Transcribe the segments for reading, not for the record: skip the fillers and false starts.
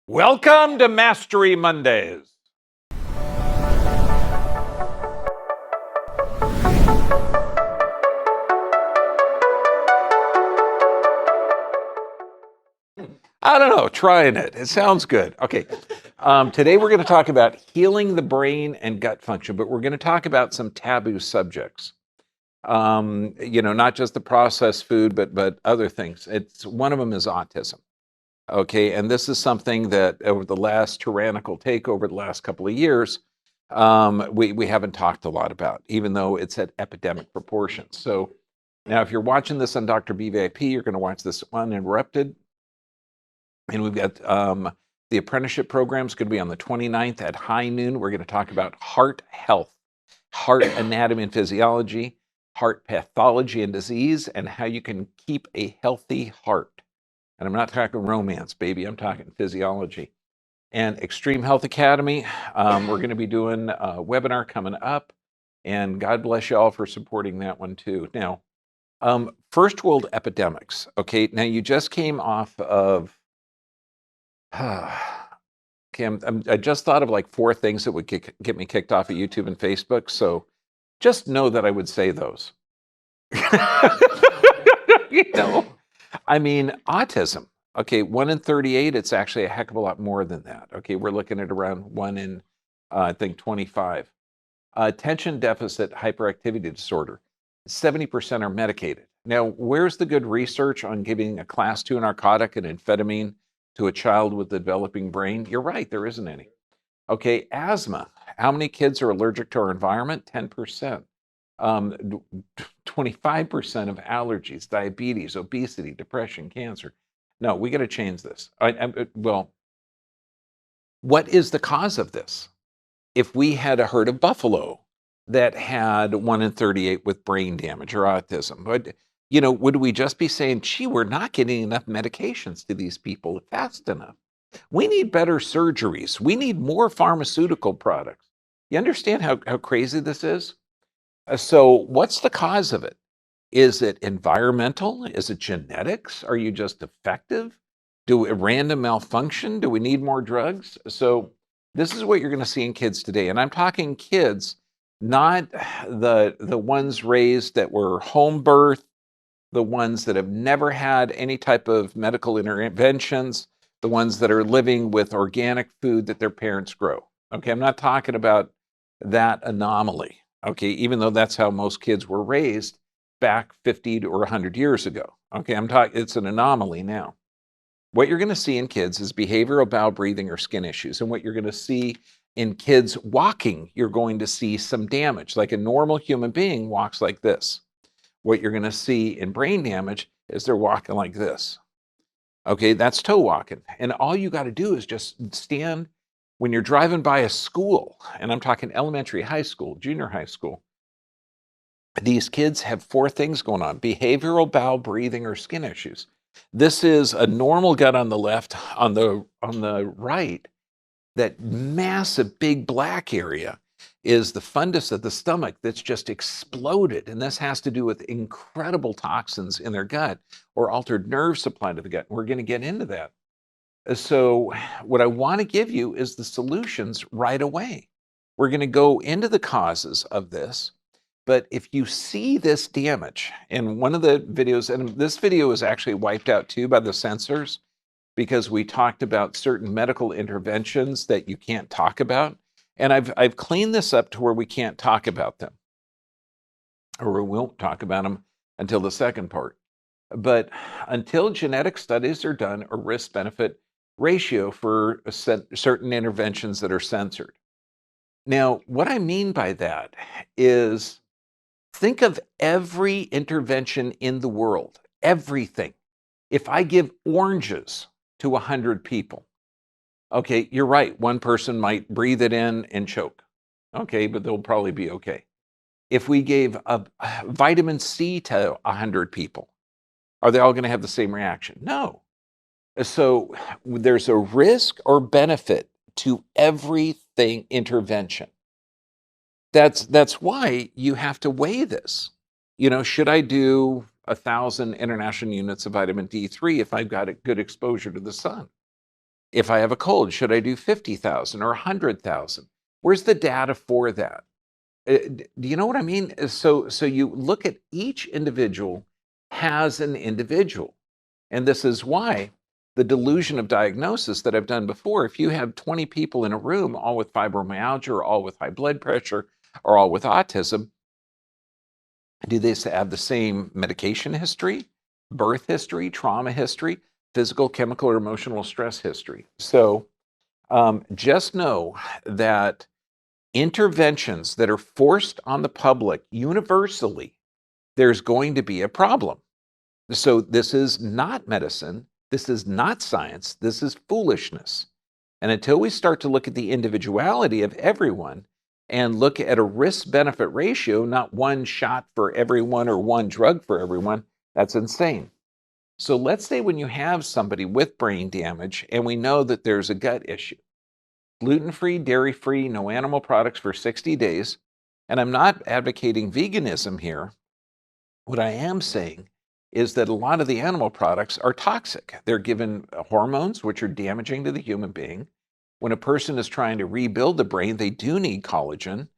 Welcome to Mastery Mondays. I don't know, trying it. It sounds good. Okay. Today we're going to talk about healing the brain and gut function, but we're going to talk about some taboo subjects. Not just the processed food, but other things. One of them is autism. Okay, and this is something that over the last tyrannical takeover the last couple of years, we haven't talked a lot about, even though it's at epidemic proportions. So now if you're watching this on Dr. BVIP, you're going to watch this uninterrupted. And we've got the apprenticeship program is going to be on the 29th at high noon. We're going to talk about heart health, heart anatomy and physiology, heart pathology and disease, and how you can keep a healthy heart. And I'm not talking romance, baby. I'm talking physiology. And Extreme Health Academy, we're going to be doing a webinar coming up. And God bless you all for supporting that one too. Now, first world epidemics. Okay, now you just came off of, okay, I just thought of like 4 things that would get me kicked off of YouTube and Facebook. So just know that I would say those. I mean, autism. Okay, 1 in 38, it's actually a heck of a lot more than that. Okay, we're looking at around 1 in, I think, 25. Attention deficit hyperactivity disorder, 70% are medicated. Now, where's the good research on giving a class 2 narcotic and amphetamine to a child with a developing brain? You're right, there isn't any. Okay, asthma. How many kids are allergic to our environment? 10%. 25% of allergies, diabetes, obesity, depression, cancer. No, we got to change this. Well, what is the cause of this? If we had a herd of buffalo that had 1 in 38 with brain damage or autism, would we just be saying, gee, we're not getting enough medications to these people fast enough? We need better surgeries. We need more pharmaceutical products. You understand how crazy this is? So what's the cause of it? Is it environmental? Is it genetics? Are you just defective? Do a random malfunction? Do we need more drugs? So this is what you're going to see in kids today. And I'm talking kids, not the ones raised that were home birth, the ones that have never had any type of medical interventions, the ones that are living with organic food that their parents grow. Okay, I'm not talking about that anomaly. Okay, even though that's how most kids were raised back 50 or 100 years ago. Okay, I'm talking, it's an anomaly now. What you're going to see in kids is behavioral, bowel, breathing, or skin issues. And what you're going to see in kids walking, you're going to see some damage. Like a normal human being walks like this. What you're going to see in brain damage is they're walking like this. Okay, that's toe walking. And all you got to do is just stand when you're driving by a school, and I'm talking elementary, high school, junior high school. These kids have 4 things going on: behavioral, bowel, breathing, or skin issues. This is a normal gut on the left. On the right, that massive big black area is the fundus of the stomach that's just exploded. And this has to do with incredible toxins in their gut or altered nerve supply to the gut. We're going to get into that. So what I want to give you is the solutions right away. We're going to go into the causes of this. But if you see this damage, and one of the videos, and this video is actually wiped out too by the censors, because we talked about certain medical interventions that you can't talk about. And I've cleaned this up to where we can't talk about them, or we won't talk about them until the second part. But until genetic studies are done, a risk-benefit ratio for certain interventions that are censored. Now, what I mean by that is, think of every intervention in the world, everything. If I give oranges to 100 people, okay, you're right, one person might breathe it in and choke, okay, but they'll probably be okay. If we gave a vitamin C to 100 people, are they all going to have the same reaction? No. So there's a risk or benefit to everything intervention. That's why you have to weigh this. Should I do 1,000 international units of vitamin D3 if I've got a good exposure to the sun? If I have a cold, should I do 50,000 or 100,000? Where's the data for that? Do you know what I mean? So you look at each individual has an individual. And this is why the delusion of diagnosis that I've done before, if you have 20 people in a room, all with fibromyalgia or all with high blood pressure or all with autism, do they have the same medication history, birth history, trauma history, physical, chemical, or emotional stress history? So just know that interventions that are forced on the public universally, there's going to be a problem. So this is not medicine. This is not science. This is foolishness. And until we start to look at the individuality of everyone and look at a risk-benefit ratio, not one shot for everyone or one drug for everyone, that's insane. So let's say when you have somebody with brain damage and we know that there's a gut issue, gluten-free, dairy-free, no animal products for 60 days. And I'm not advocating veganism here. What I am saying is that a lot of the animal products are toxic. They're given hormones, which are damaging to the human being. When a person is trying to rebuild the brain, they do need collagen,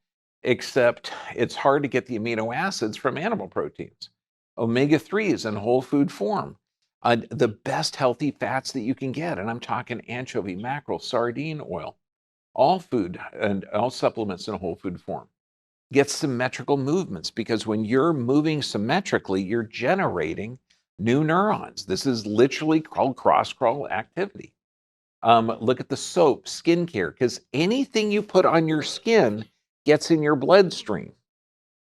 except it's hard to get the amino acids from animal proteins. Omega-3s in whole food form, the best healthy fats that you can get. And I'm talking anchovy, mackerel, sardine oil, all food and all supplements in a whole food form. Get symmetrical movements, because when you're moving symmetrically, you're generating new neurons. This is literally called cross-crawl activity. Look at the soap, skincare, because anything you put on your skin gets in your bloodstream.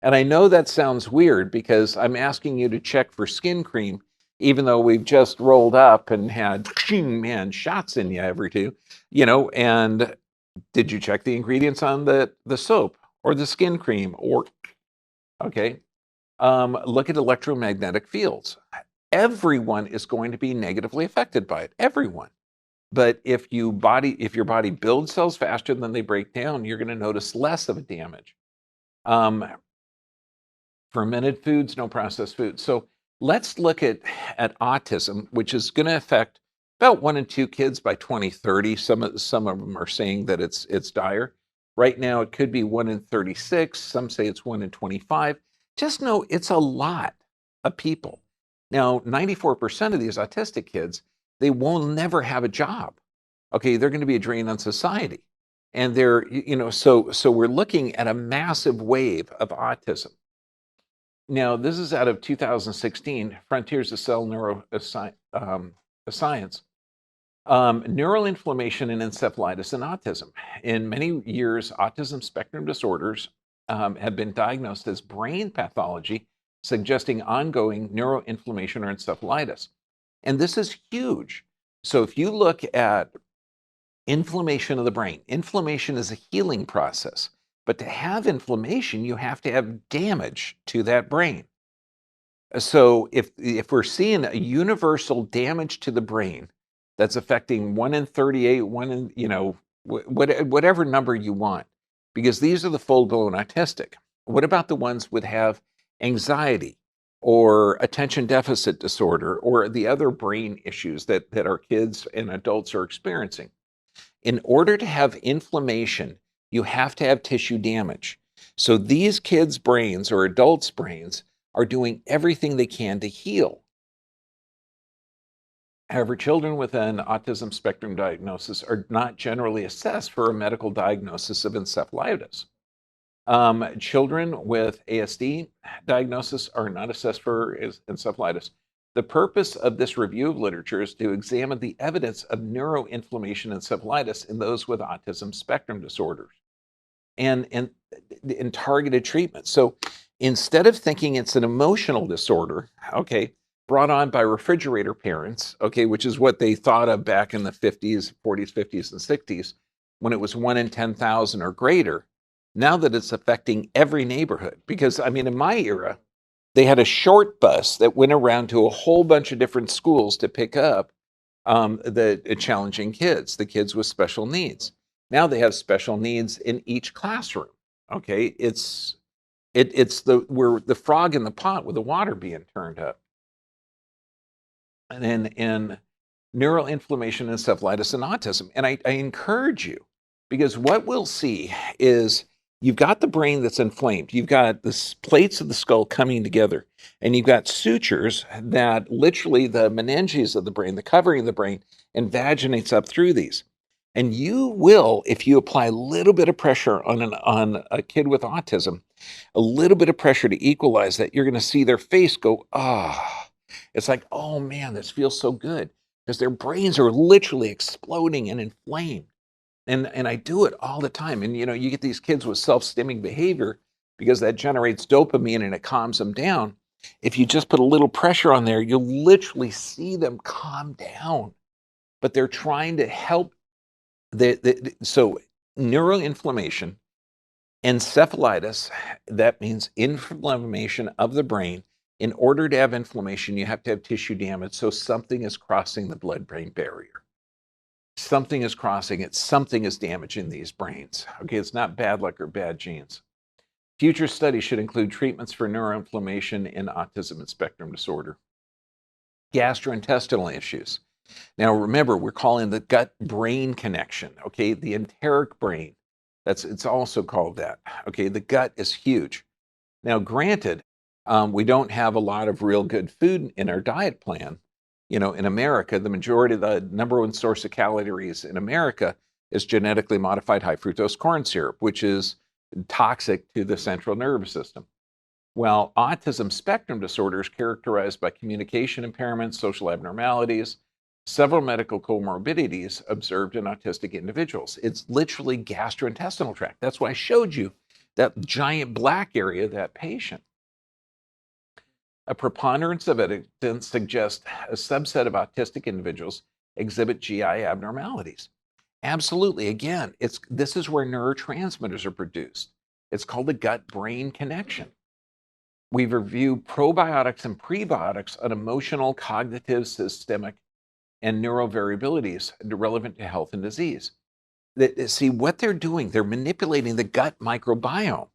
And I know that sounds weird because I'm asking you to check for skin cream, even though we've just rolled up and had, shots in you every two, and did you check the ingredients on the soap or the skin cream? Okay. Look at electromagnetic fields. Everyone is going to be negatively affected by it. Everyone. But if your body builds cells faster than they break down, you're going to notice less of a damage. Fermented foods, no processed foods. So let's look at autism, which is going to affect about 1 in 2 kids by 2030. Some of them are saying that it's dire. Right now, it could be 1 in 36. Some say it's 1 in 25. Just know it's a lot of people. Now, 94% of these autistic kids, they will never have a job. Okay, they're going to be a drain on society. And so we're looking at a massive wave of autism. Now, this is out of 2016, Frontiers of Cell Neuroscience. Neural inflammation and encephalitis in autism. In many years, autism spectrum disorders have been diagnosed as brain pathology, suggesting ongoing neuroinflammation or encephalitis. And this is huge. So if you look at inflammation of the brain, inflammation is a healing process. But to have inflammation, you have to have damage to that brain. So if we're seeing a universal damage to the brain that's affecting 1 in 38, 1 in, whatever number you want, because these are the full-blown autistic. What about the ones that have anxiety or attention deficit disorder or the other brain issues that our kids and adults are experiencing? In order to have inflammation, you have to have tissue damage. So these kids' brains or adults' brains are doing everything they can to heal. However, children with an autism spectrum diagnosis are not generally assessed for a medical diagnosis of encephalitis. Children with ASD diagnosis are not assessed for encephalitis. The purpose of this review of literature is to examine the evidence of neuroinflammation and encephalitis in those with autism spectrum disorders and in targeted treatment. So instead of thinking it's an emotional disorder, okay, brought on by refrigerator parents, okay, which is what they thought of back in the 50s, 40s, 50s, and 60s, when it was 1 in 10,000 or greater, now that it's affecting every neighborhood. Because, I mean, in my era, they had a short bus that went around to a whole bunch of different schools to pick up the challenging kids, the kids with special needs. Now they have special needs in each classroom. Okay, we're the frog in the pot with the water being turned up. And then neuroinflammation, encephalitis, and autism. And I encourage you, because what we'll see is you've got the brain that's inflamed. You've got the plates of the skull coming together, and you've got sutures that literally the meninges of the brain, the covering of the brain, invaginates up through these. And you will, if you apply a little bit of pressure on a kid with autism, a little bit of pressure to equalize that, you're going to see their face go, ah. It's like, oh man, this feels so good, because their brains are literally exploding and inflamed. And I do it all the time. And you get these kids with self-stimming behavior because that generates dopamine and it calms them down. If you just put a little pressure on there, you'll literally see them calm down. But they're trying to help. So neuroinflammation, encephalitis, that means inflammation of the brain. In order to have inflammation, you have to have tissue damage. So something is crossing the blood-brain barrier. Something is crossing it. Something is damaging these brains. Okay, it's not bad luck or bad genes. Future studies should include treatments for neuroinflammation in autism and spectrum disorder. Gastrointestinal issues. Now remember, we're calling the gut-brain connection. Okay, the enteric brain. It's also called that. Okay, the gut is huge. Now, granted, we don't have a lot of real good food in our diet plan. In America, the majority of the number one source of calories in America is genetically modified high fructose corn syrup, which is toxic to the central nervous system. Well, autism spectrum disorder is characterized by communication impairments, social abnormalities, several medical comorbidities observed in autistic individuals. It's literally gastrointestinal tract. That's why I showed you that giant black area, that patient. A preponderance of evidence suggests a subset of autistic individuals exhibit GI abnormalities. Absolutely. Again, this is where neurotransmitters are produced. It's called the gut-brain connection. We've reviewed probiotics and prebiotics on emotional, cognitive, systemic, and neurovariabilities relevant to health and disease. See, what they're doing, they're manipulating the gut microbiome.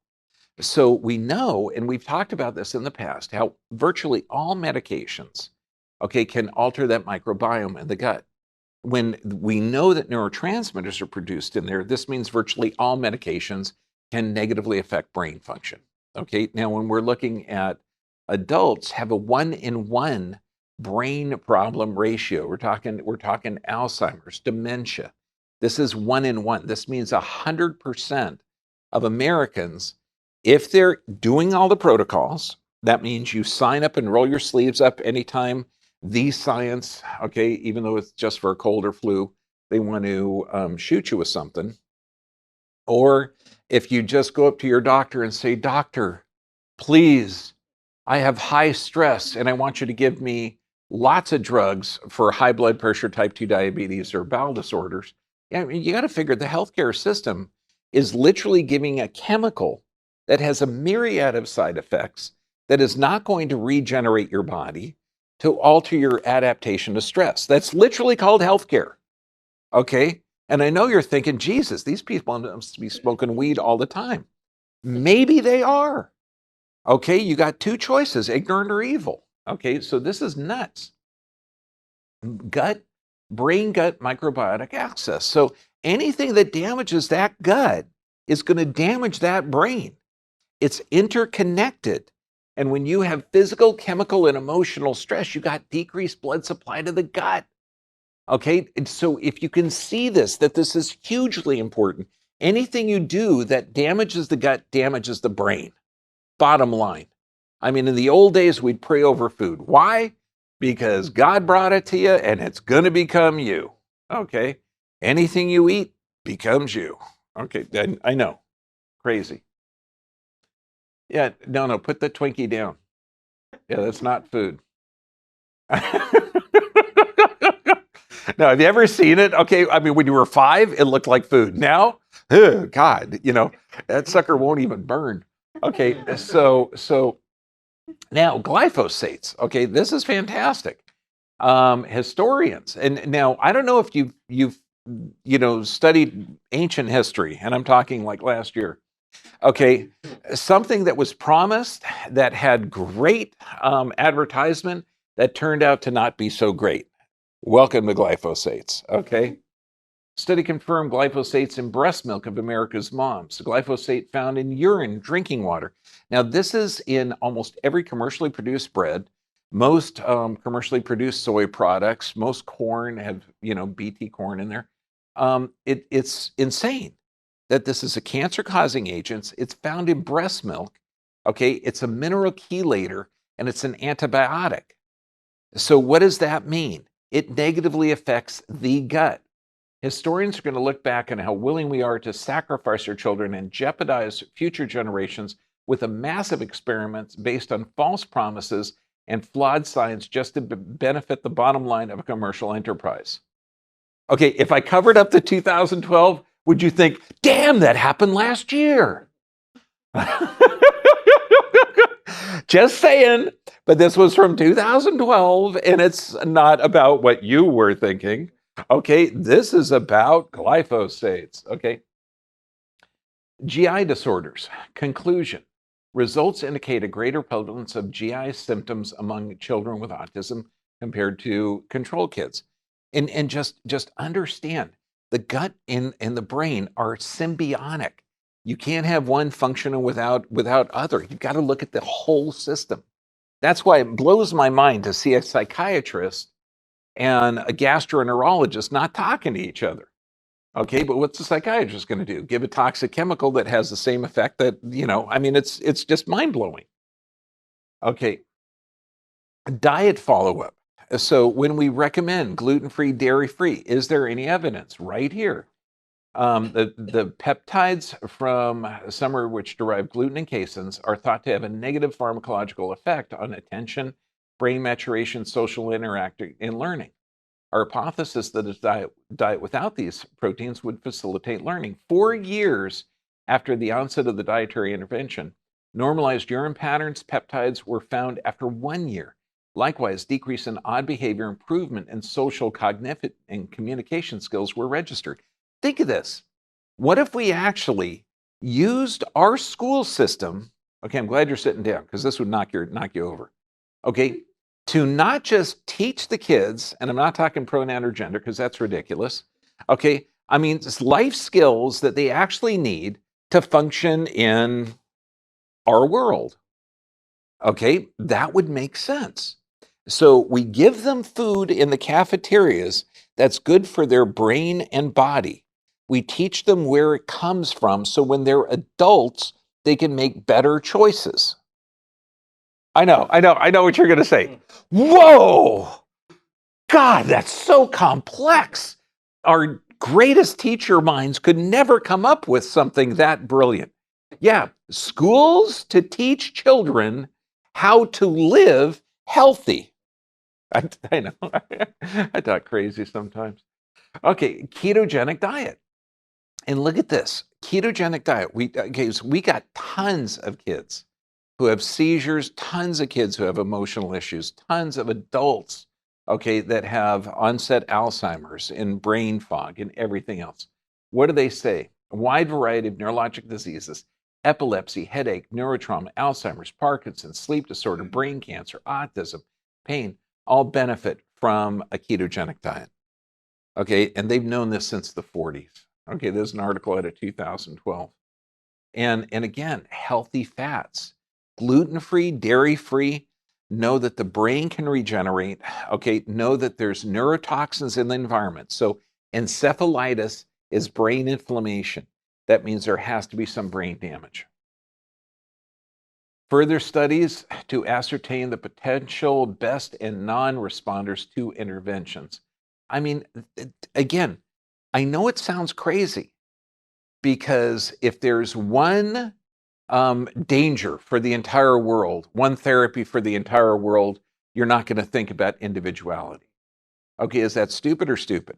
So we know, and we've talked about this in the past, how virtually all medications, can alter that microbiome in the gut. When we know that neurotransmitters are produced in there, this means virtually all medications can negatively affect brain function. Okay, now when we're looking at adults have a 1-in-1 brain problem ratio. We're talking Alzheimer's, dementia. This is 1-in-1. This means 100% of Americans, if they're doing all the protocols, that means you sign up and roll your sleeves up anytime the science, even though it's just for a cold or flu, they want to shoot you with something. Or if you just go up to your doctor and say, doctor, please, I have high stress and I want you to give me lots of drugs for high blood pressure, type 2 diabetes, or bowel disorders. You got to figure the healthcare system is literally giving a chemical that has a myriad of side effects that is not going to regenerate your body to alter your adaptation to stress. That's literally called healthcare. Okay? And I know you're thinking, Jesus, these people must be smoking weed all the time. Maybe they are. Okay, you got two choices, ignorant or evil. Okay, so this is nuts. Brain-gut microbiotic access. So anything that damages that gut is going to damage that brain. It's interconnected. And when you have physical, chemical, and emotional stress, you got decreased blood supply to the gut. Okay, and so if you can see that this is hugely important. Anything you do that damages the gut damages the brain. Bottom line. I mean, in the old days, we'd pray over food. Why? Because God brought it to you and it's going to become you. Okay. Anything you eat becomes you. Okay. I know. Crazy. Yeah. No, put the Twinkie down. Yeah, that's not food. Now, have you ever seen it? Okay. I mean, when you were 5, it looked like food. Now, oh, God, that sucker won't even burn. Okay, so now glyphosates. Okay, this is fantastic. Historians, and now I don't know if you've studied ancient history, and I'm talking like last year. Okay, something that was promised that had great advertisement that turned out to not be so great. Welcome to glyphosates, okay? Study confirmed glyphosates in breast milk of America's moms. Glyphosate found in urine, drinking water. Now, this is in almost every commercially produced bread, most commercially produced soy products, most corn have, BT corn in there. It's insane that this is a cancer-causing agent. It's found in breast milk, okay? It's a mineral chelator, and it's an antibiotic. So what does that mean? It negatively affects the gut. Historians are going to look back on how willing we are to sacrifice our children and jeopardize future generations with a massive experiment based on false promises and flawed science just to benefit the bottom line of a commercial enterprise. Okay, if I covered up the 2012, would you think, damn, that happened last year? Just saying, but this was from 2012, and it's not about what you were thinking. Okay, this is about glyphosates. Okay. GI disorders. Conclusion. Results indicate a greater prevalence of GI symptoms among children with autism compared to control kids. And just understand, the gut and the brain are symbiotic. You can't have one functioning without other. You've got to look at the whole system. That's why it blows my mind to see a psychiatrist and a gastroenterologist not talking to each other. Okay, but what's the psychiatrist going to do? Give a toxic chemical that has the same effect that, it's just mind-blowing. Okay, diet follow-up. So when we recommend gluten-free, dairy-free, is there any evidence? Right here. The peptides from summer which derive gluten and caseins are thought to have a negative pharmacological effect on attention, brain maturation, social interacting, and learning. Our hypothesis that a diet without these proteins would facilitate learning. 4 years after the onset of the dietary intervention, normalized urine patterns, peptides were found after 1 year. Likewise, decrease in odd behavior, improvement in social, cognitive, and communication skills were registered. Think of this. What if we actually used our school system? Okay, I'm glad you're sitting down because this would knock you over. Okay, to not just teach the kids, and I'm not talking pronoun or gender because that's ridiculous. Okay, I mean, it's life skills that they actually need to function in our world. Okay, that would make sense. So we give them food in the cafeterias that's good for their brain and body. We teach them where it comes from so when they're adults, they can make better choices. I know what you're going to say. Whoa! God, that's so complex. Our greatest teacher minds could never come up with something that brilliant. Yeah, schools to teach children how to live healthy. I know. I talk crazy sometimes. Okay, ketogenic diet. And look at this. Ketogenic diet. So we got tons of kids who have seizures, tons of kids who have emotional issues, tons of adults, okay, that have onset Alzheimer's and brain fog and everything else. What do they say? A wide variety of neurologic diseases, epilepsy, headache, neurotrauma, Alzheimer's, Parkinson's, sleep disorder, brain cancer, autism, pain, all benefit from a ketogenic diet. Okay, and they've known this since the 40s. Okay, there's an article out of 2012. And again, healthy fats, gluten-free, dairy-free, know that the brain can regenerate, okay, know that there's neurotoxins in the environment. So encephalitis is brain inflammation. That means there has to be some brain damage. Further studies to ascertain the potential best and non-responders to interventions. I mean, again, I know it sounds crazy because if there's one danger for the entire world, one therapy for the entire world, you're not going to think about individuality. Okay, is that stupid or stupid?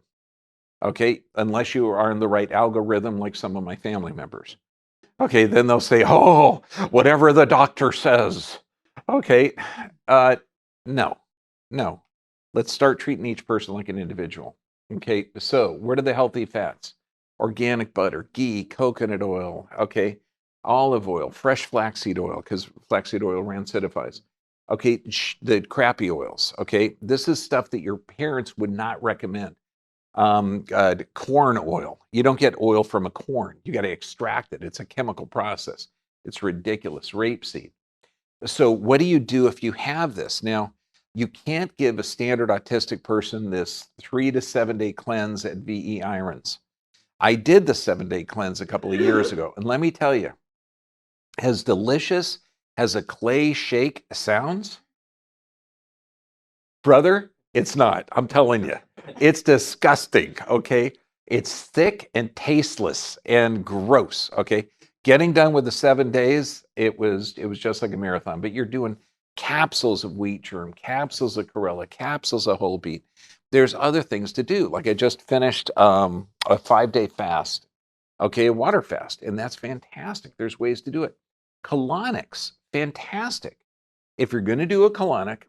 Okay, unless you are in the right algorithm like some of my family members. Okay, then they'll say, oh, whatever the doctor says. Okay, no. Let's start treating each person like an individual. Okay, so what are the healthy fats? Organic butter, ghee, coconut oil, okay, olive oil, fresh flaxseed oil, because flaxseed oil rancidifies. Okay, the crappy oils. Okay, this is stuff that your parents would not recommend. Corn oil. You don't get oil from a corn. You got to extract it. It's a chemical process. It's ridiculous. Rapeseed. So what do you do if you have this? Now, you can't give a standard autistic person this 3 to 7 day cleanse at VE Irons. I did the 7-day cleanse a couple of years ago, and let me tell you, as delicious as a clay shake sounds, brother, it's not. I'm telling you, it's disgusting. Okay, it's thick and tasteless and gross. Okay, getting done with the 7 days, it was just like a marathon. But you're doing capsules of wheat germ, capsules of chlorella, capsules of whole beet. There's other things to do. Like I just finished a 5-day fast, okay, a water fast, and that's fantastic. There's ways to do it. Colonics, fantastic. If you're going to do a colonic,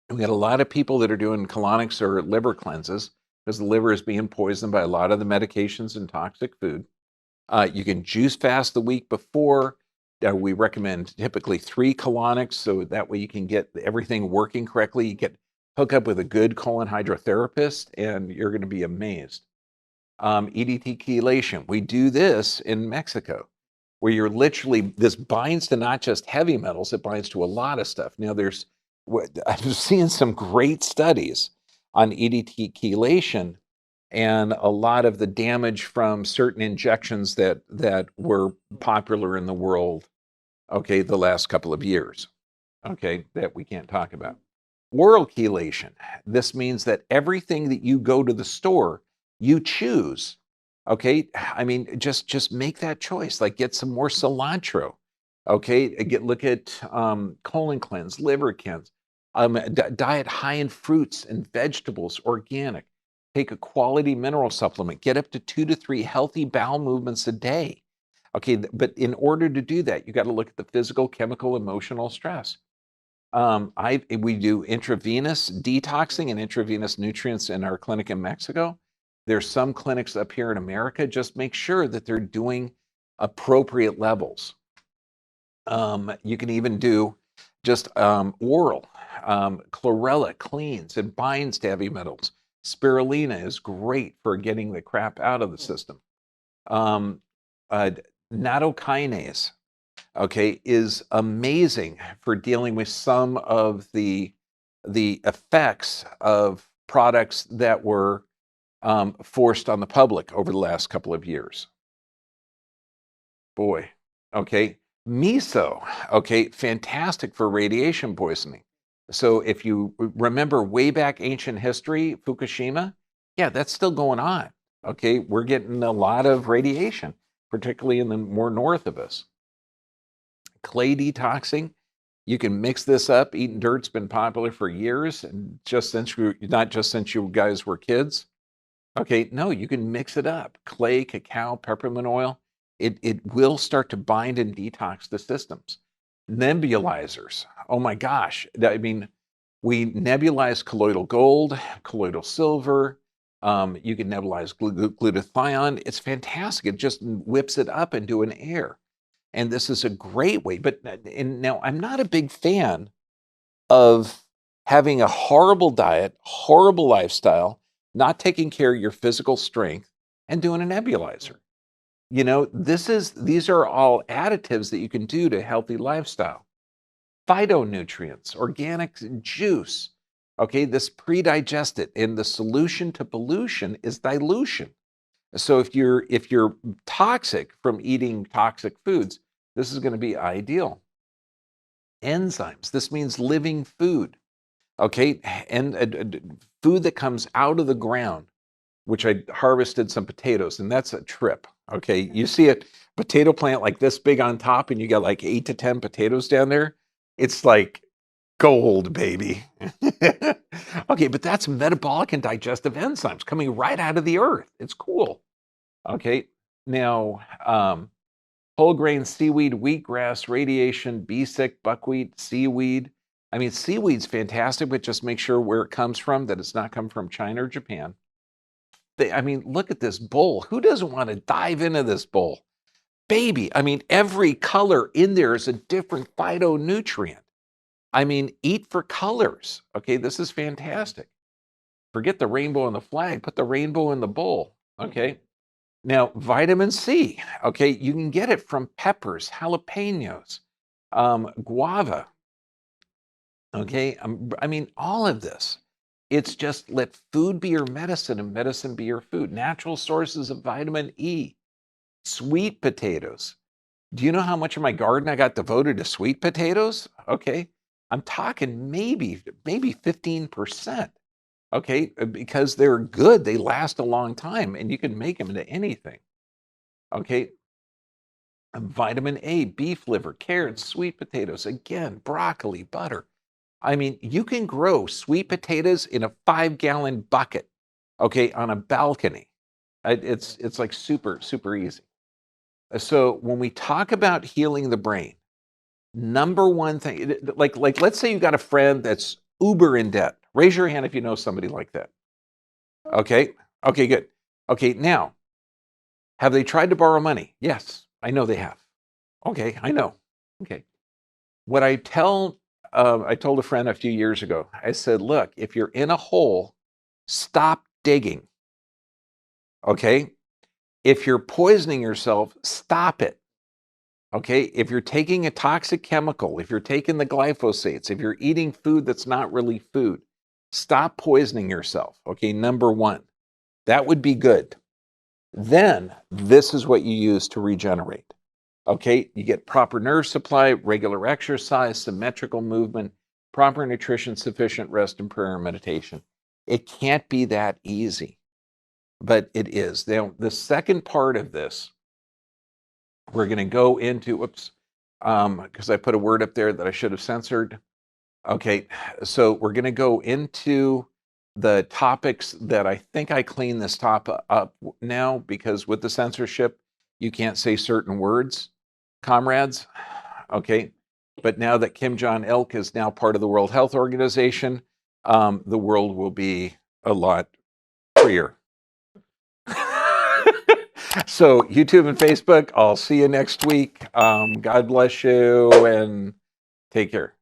we got a lot of people that are doing colonics or liver cleanses because the liver is being poisoned by a lot of the medications and toxic food. You can juice fast the week before. We recommend typically 3 colonics, so that way you can get everything working correctly. You get hook up with a good colon hydrotherapist, and you're going to be amazed. EDT chelation. We do this in Mexico, where you're literally, this binds to not just heavy metals, it binds to a lot of stuff. Now, I've seen some great studies on EDT chelation and a lot of the damage from certain injections that were popular in the world, okay, the last couple of years, okay, that we can't talk about. Oral chelation. This means that everything that you go to the store, you choose. Okay, I mean, just make that choice. Like get some more cilantro. Okay, look at colon cleanse, liver cleanse, diet high in fruits and vegetables, organic. Take a quality mineral supplement. Get up to 2 to 3 healthy bowel movements a day. Okay, but in order to do that, you got to look at the physical, chemical, emotional stress. We do intravenous detoxing and intravenous nutrients in our clinic in Mexico. There's some clinics up here in America. Just make sure that they're doing appropriate levels. You can even do just oral. Chlorella cleans and binds to heavy metals. Spirulina is great for getting the crap out of the system. Nattokinase, okay, is amazing for dealing with some of the effects of products that were forced on the public over the last couple of years. Boy, okay. Miso, okay, fantastic for radiation poisoning. So if you remember way back ancient history, Fukushima, yeah, that's still going on. Okay, we're getting a lot of radiation, particularly in the more north of us. Clay detoxing, you can mix this up. Eating dirt's been popular for years, and not just since you guys were kids. Okay, no, you can mix it up. Clay, cacao, peppermint oil. It will start to bind and detox the systems. Nebulizers. Oh my gosh. I mean, we nebulize colloidal gold, colloidal silver. You can nebulize glutathione. It's fantastic. It just whips it up into an air. And this is a great way. But now I'm not a big fan of having a horrible diet, horrible lifestyle, not taking care of your physical strength, and doing a nebulizer. You know, these are all additives that you can do to healthy lifestyle. Phytonutrients, organic juice. Okay, this pre-digested, and the solution to pollution is dilution. So if you're toxic from eating toxic foods, this is going to be ideal. Enzymes. This means living food. Okay, and food that comes out of the ground, which I harvested some potatoes, and that's a trip. Okay, you see a potato plant like this big on top, and you got like 8 to 10 potatoes down there. It's like gold, baby. Okay, but that's metabolic and digestive enzymes coming right out of the earth. It's cool. Okay, now whole grain seaweed, wheatgrass, radiation, bee sick, buckwheat, seaweed. I mean, seaweed's fantastic, but just make sure where it comes from, that it's not come from China or Japan. I mean, look at this bowl. Who doesn't want to dive into this bowl? Baby, I mean, every color in there is a different phytonutrient. I mean, eat for colors. Okay, this is fantastic. Forget the rainbow and the flag, put the rainbow in the bowl. Okay. Now, vitamin C, okay, you can get it from peppers, jalapenos, guava, okay? I mean, all of this. It's just let food be your medicine and medicine be your food. Natural sources of vitamin E, sweet potatoes. Do you know how much of my garden I got devoted to sweet potatoes? Okay, I'm talking maybe 15%. Okay, because they're good, they last a long time, and you can make them into anything. Okay, vitamin A, beef liver, carrots, sweet potatoes, again, broccoli, butter. I mean, you can grow sweet potatoes in a 5-gallon bucket, okay, on a balcony. It's like super easy. So when we talk about healing the brain, number one thing, like let's say you got a friend that's uber in debt. Raise your hand if you know somebody like that. Okay, okay, good. Okay, now, have they tried to borrow money? Yes, I know they have. Okay, I know. Okay. What I told a friend a few years ago, I said, look, if you're in a hole, stop digging. Okay. If you're poisoning yourself, stop it. Okay. If you're taking a toxic chemical, if you're taking the glyphosates, if you're eating food that's not really food, stop poisoning yourself. Okay. Number one, that would be good. Then this is what you use to regenerate. Okay, you get proper nerve supply, regular exercise, symmetrical movement, proper nutrition, sufficient rest, and prayer and meditation. It can't be that easy, but it is. Now, the second part of this, we're going to go into, because I put a word up there that I should have censored. Okay, so we're going to go into the topics that I think I cleaned this top up now, because with the censorship, you can't say certain words, comrades. Okay, but now that Kim Jong-il is now part of the World Health Organization, the world will be a lot freer. So YouTube and Facebook, I'll see you next week. God bless you and take care.